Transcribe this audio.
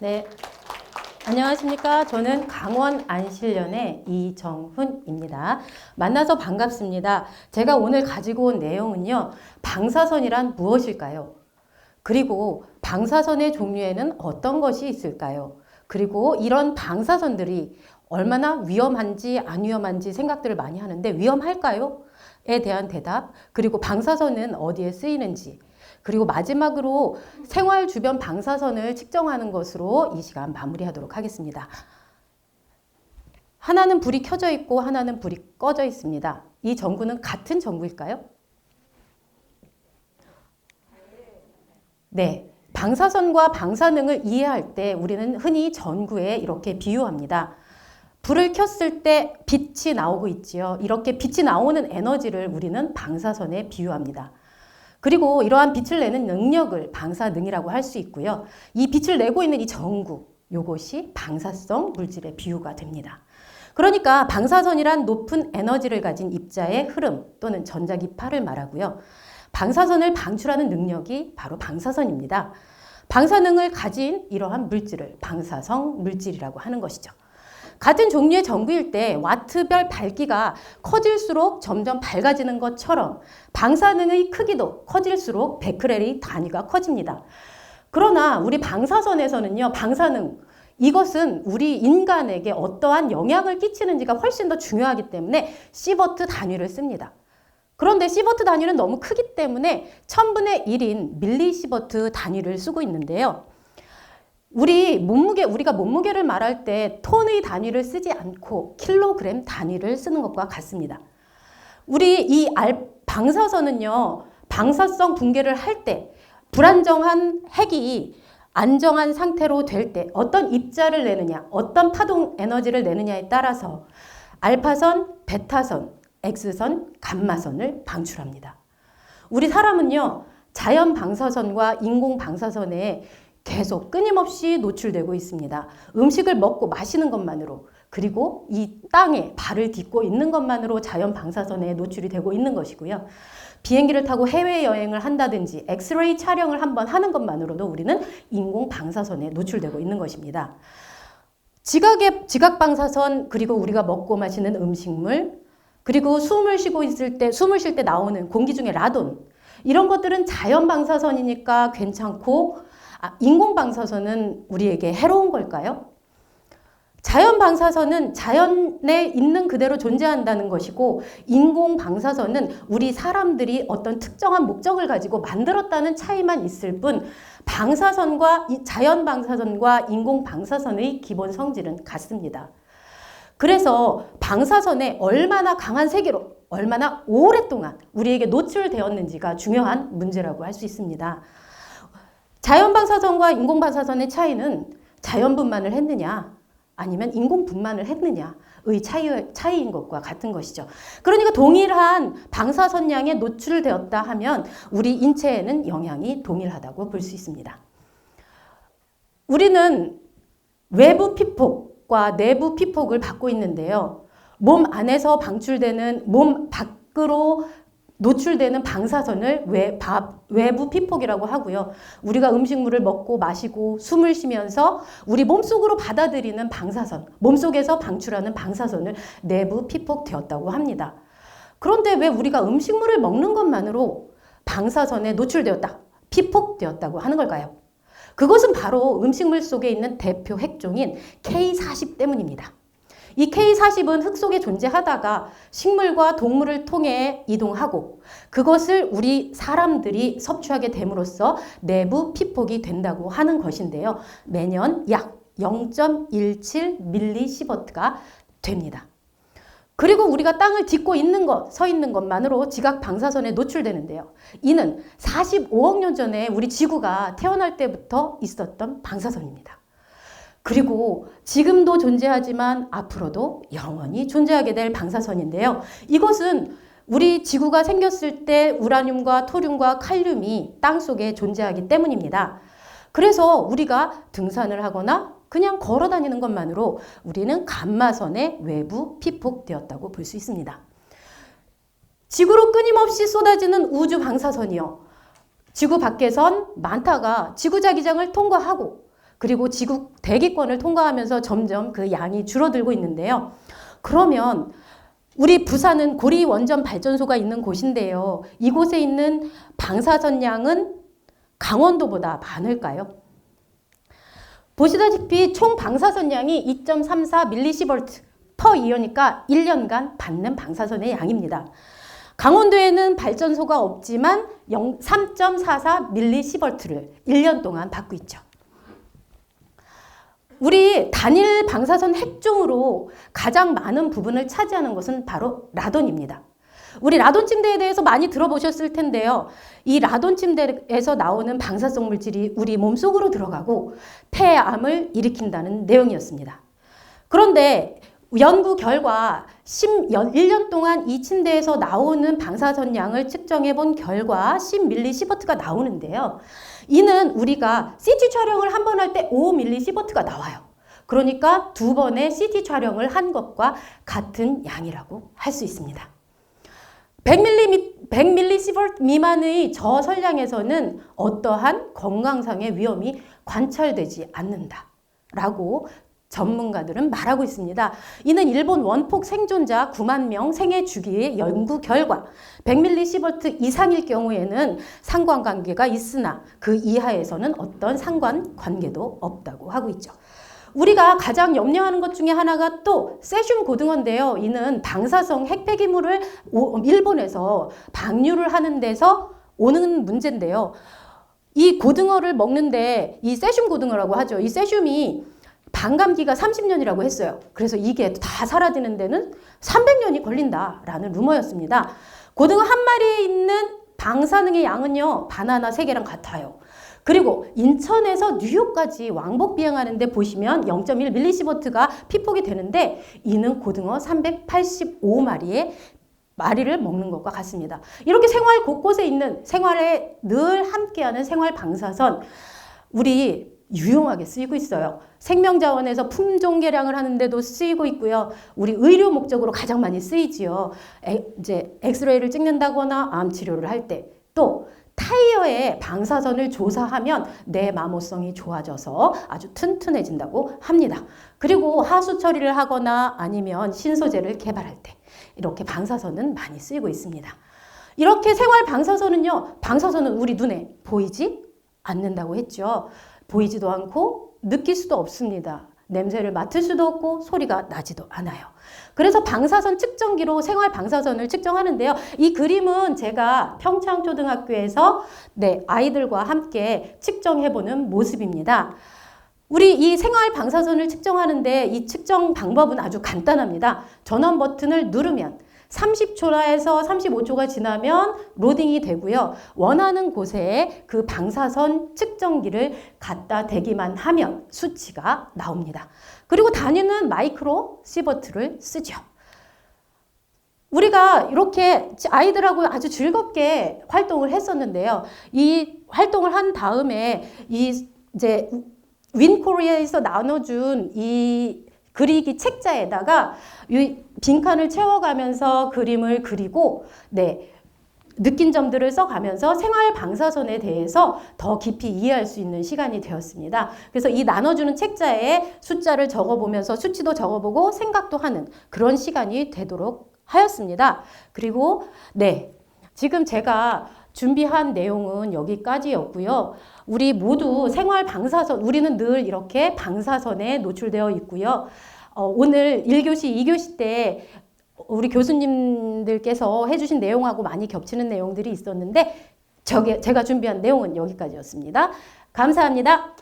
네, 안녕하십니까. 저는 강원 안실련의 이정훈입니다. 만나서 반갑습니다. 제가 오늘 가지고 온 내용은요, 방사선이란 무엇일까요? 그리고 방사선의 종류에는 어떤 것이 있을까요? 그리고 이런 방사선들이 얼마나 위험한지 안 위험한지 생각들을 많이 하는데 위험할까요? 에 대한 대답, 그리고 방사선은 어디에 쓰이는지, 그리고 마지막으로 생활 주변 방사선을 측정하는 것으로 이 시간 마무리하도록 하겠습니다. 하나는 불이 켜져 있고 하나는 불이 꺼져 있습니다. 이 전구는 같은 전구일까요? 네. 방사선과 방사능을 이해할 때 우리는 흔히 전구에 이렇게 비유합니다. 불을 켰을 때 빛이 나오고 있지요. 이렇게 빛이 나오는 에너지를 우리는 방사선에 비유합니다. 그리고 이러한 빛을 내는 능력을 방사능이라고 할 수 있고요. 이 빛을 내고 있는 이 전구, 요것이 방사성 물질의 비유가 됩니다. 그러니까 방사선이란 높은 에너지를 가진 입자의 흐름 또는 전자기파를 말하고요. 방사선을 방출하는 능력이 바로 방사선입니다. 방사능을 가진 이러한 물질을 방사성 물질이라고 하는 것이죠. 같은 종류의 전구일 때 와트별 밝기가 커질수록 점점 밝아지는 것처럼 방사능의 크기도 커질수록 베크렐의 단위가 커집니다. 그러나 우리 방사선에서는요, 방사능, 이것은 우리 인간에게 어떠한 영향을 끼치는지가 훨씬 더 중요하기 때문에 시버트 단위를 씁니다. 그런데 시버트 단위는 너무 크기 때문에 1000분의 1인 밀리시버트 단위를 쓰고 있는데요. 우리가 몸무게를 말할 때 톤의 단위를 쓰지 않고 킬로그램 단위를 쓰는 것과 같습니다. 방사선은요, 방사성 붕괴를 할 때 불안정한 핵이 안정한 상태로 될 때 어떤 입자를 내느냐, 어떤 파동 에너지를 내느냐에 따라서 알파선, 베타선, X선, 감마선을 방출합니다. 우리 사람은요, 자연 방사선과 인공 방사선에 계속 끊임없이 노출되고 있습니다. 음식을 먹고 마시는 것만으로, 그리고 이 땅에 발을 딛고 있는 것만으로 자연 방사선에 노출이 되고 있는 것이고요. 비행기를 타고 해외여행을 한다든지 엑스레이 촬영을 한번 하는 것만으로도 우리는 인공 방사선에 노출되고 있는 것입니다. 지각 방사선, 그리고 우리가 먹고 마시는 음식물, 그리고 숨을 쉴 때 나오는 공기 중에 라돈, 이런 것들은 자연 방사선이니까 괜찮고, 인공 방사선은 우리에게 해로운 걸까요? 자연 방사선은 자연에 있는 그대로 존재한다는 것이고, 인공 방사선은 우리 사람들이 어떤 특정한 목적을 가지고 만들었다는 차이만 있을 뿐, 자연 방사선과 인공 방사선의 기본 성질은 같습니다. 그래서 방사선에 얼마나 강한 세기로, 얼마나 오랫동안 우리에게 노출되었는지가 중요한 문제라고 할 수 있습니다. 자연 방사선과 인공 방사선의 차이는 자연분만을 했느냐 아니면 인공분만을 했느냐의 차이인 것과 같은 것이죠. 그러니까 동일한 방사선량에 노출되었다 하면 우리 인체에는 영향이 동일하다고 볼 수 있습니다. 우리는 외부 피폭과 내부 피폭을 받고 있는데요. 몸 안에서 방출되는, 몸 밖으로 노출되는 방사선을 외부 피폭이라고 하고요. 우리가 음식물을 먹고 마시고 숨을 쉬면서 우리 몸속으로 받아들이는 방사선, 몸속에서 방출하는 방사선을 내부 피폭되었다고 합니다. 그런데 왜 우리가 음식물을 먹는 것만으로 방사선에 노출되었다, 피폭되었다고 하는 걸까요? 그것은 바로 음식물 속에 있는 대표 핵종인 K40 때문입니다. 이 K40은 흙 속에 존재하다가 식물과 동물을 통해 이동하고 그것을 우리 사람들이 섭취하게 됨으로써 내부 피폭이 된다고 하는 것인데요. 매년 약 0.17밀리시버트가 됩니다. 그리고 우리가 땅을 딛고 서 있는 것만으로 지각 방사선에 노출되는데요. 이는 45억 년 전에 우리 지구가 태어날 때부터 있었던 방사선입니다. 그리고 지금도 존재하지만 앞으로도 영원히 존재하게 될 방사선인데요. 이것은 우리 지구가 생겼을 때 우라늄과 토륨과 칼륨이 땅속에 존재하기 때문입니다. 그래서 우리가 등산을 하거나 그냥 걸어 다니는 것만으로 우리는 감마선의 외부 피폭되었다고 볼 수 있습니다. 지구로 끊임없이 쏟아지는 우주 방사선이요. 지구 밖에선 많다가 지구자기장을 통과하고 그리고 지구 대기권을 통과하면서 점점 그 양이 줄어들고 있는데요. 그러면 우리 부산은 고리 원전 발전소가 있는 곳인데요. 이곳에 있는 방사선 양은 강원도보다 많을까요? 보시다시피 총 방사선 양이 2.34mSv per year니까 1년간 받는 방사선의 양입니다. 강원도에는 발전소가 없지만 3.44mSv를 1년 동안 받고 있죠. 우리 단일 방사선 핵종으로 가장 많은 부분을 차지하는 것은 바로 라돈입니다. 우리 라돈 침대에 대해서 많이 들어보셨을 텐데요. 이 라돈 침대에서 나오는 방사성 물질이 우리 몸속으로 들어가고 폐암을 일으킨다는 내용이었습니다. 그런데 연구 결과 1년 동안 이 침대에서 나오는 방사선 양을 측정해 본 결과 10mSv가 나오는데요. 이는 우리가 CT 촬영을 한 번 할 때 5mSv가 나와요. 그러니까 두 번의 CT 촬영을 한 것과 같은 양이라고 할 수 있습니다. 100mSv 미만의 저설량에서는 어떠한 건강상의 위험이 관찰되지 않는다라고 전문가들은 말하고 있습니다. 이는 일본 원폭 생존자 9만 명 생애 주기의 연구 결과 100mSv 이상일 경우에는 상관관계가 있으나 그 이하에서는 어떤 상관관계도 없다고 하고 있죠. 우리가 가장 염려하는 것 중에 하나가 또 세슘 고등어인데요. 이는 방사성 핵폐기물을 일본에서 방류를 하는 데서 오는 문제인데요. 이 고등어를 먹는데 이 세슘 고등어라고 하죠. 이 세슘이 반감기가 30년이라고 했어요. 그래서 이게 다 사라지는 데는 300년이 걸린다라는 루머였습니다. 고등어 한 마리에 있는 방사능의 양은요, 바나나 3개랑 같아요. 그리고 인천에서 뉴욕까지 왕복 비행하는데 보시면 0.1mSv가 피폭이 되는데 이는 고등어 385마리의 마리를 먹는 것과 같습니다. 이렇게 생활 곳곳에 있는 생활에 늘 함께하는 생활 방사선 우리 유용하게 쓰이고 있어요. 생명자원에서 품종 개량을 하는데도 쓰이고 있고요. 우리 의료 목적으로 가장 많이 쓰이지요. 이제 엑스레이를 찍는다거나 암 치료를 할 때 또 타이어의 방사선을 조사하면 내 마모성이 좋아져서 아주 튼튼해진다고 합니다. 그리고 하수 처리를 하거나 아니면 신소재를 개발할 때 이렇게 방사선은 많이 쓰이고 있습니다. 이렇게 생활 방사선은요, 방사선은 우리 눈에 보이지 않는다고 했죠. 보이지도 않고 느낄 수도 없습니다. 냄새를 맡을 수도 없고 소리가 나지도 않아요. 그래서 방사선 측정기로 생활 방사선을 측정하는데요. 이 그림은 제가 평창초등학교에서 아이들과 함께 측정해보는 모습입니다. 우리 이 생활 방사선을 측정하는데 이 측정 방법은 아주 간단합니다. 전원 버튼을 누르면 30초에서 35초가 지나면 로딩이 되고요. 원하는 곳에 그 방사선 측정기를 갖다 대기만 하면 수치가 나옵니다. 그리고 단위는 마이크로 시버트를 쓰죠. 우리가 이렇게 아이들하고 아주 즐겁게 활동을 했었는데요. 이 활동을 한 다음에 이제 윈코리아에서 나눠준 이 그리기 책자에다가 이 빈칸을 채워가면서 그림을 그리고 느낀 점들을 써가면서 생활 방사선에 대해서 더 깊이 이해할 수 있는 시간이 되었습니다. 그래서 이 나눠주는 책자에 숫자를 적어보면서 수치도 적어보고 생각도 하는 그런 시간이 되도록 하였습니다. 그리고 지금 제가 준비한 내용은 여기까지였고요. 우리 모두 생활 방사선, 우리는 늘 이렇게 방사선에 노출되어 있고요. 오늘 1교시, 2교시 때 우리 교수님들께서 해주신 내용하고 많이 겹치는 내용들이 있었는데 제가 준비한 내용은 여기까지였습니다. 감사합니다.